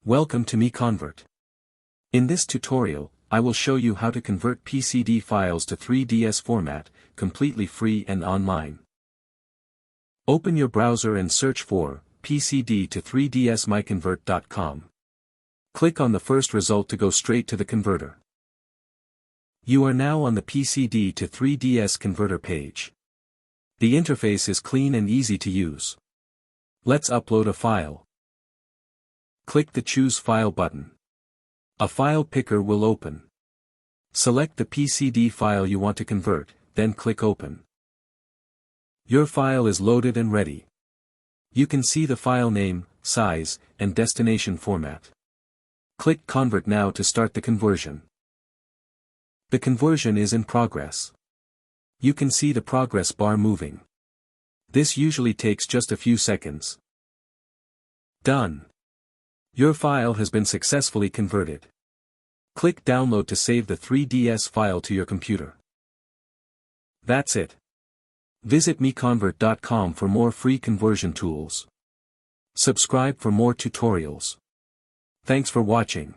Welcome to MiConvert. In this tutorial, I will show you how to convert PCD files to 3ds format, completely free and online. Open your browser and search for PCD to 3ds MiConvert.com. Click on the first result to go straight to the converter. You are now on the PCD to 3ds converter page. The interface is clean and easy to use. Let's upload a file. Click the Choose File button. A file picker will open. Select the PCD file you want to convert, then click Open. Your file is loaded and ready. You can see the file name, size, and destination format. Click Convert now to start the conversion. The conversion is in progress. You can see the progress bar moving. This usually takes just a few seconds. Done. Your file has been successfully converted. Click Download to save the 3ds file to your computer. That's it. Visit MiConvert.com for more free conversion tools. Subscribe for more tutorials. Thanks for watching.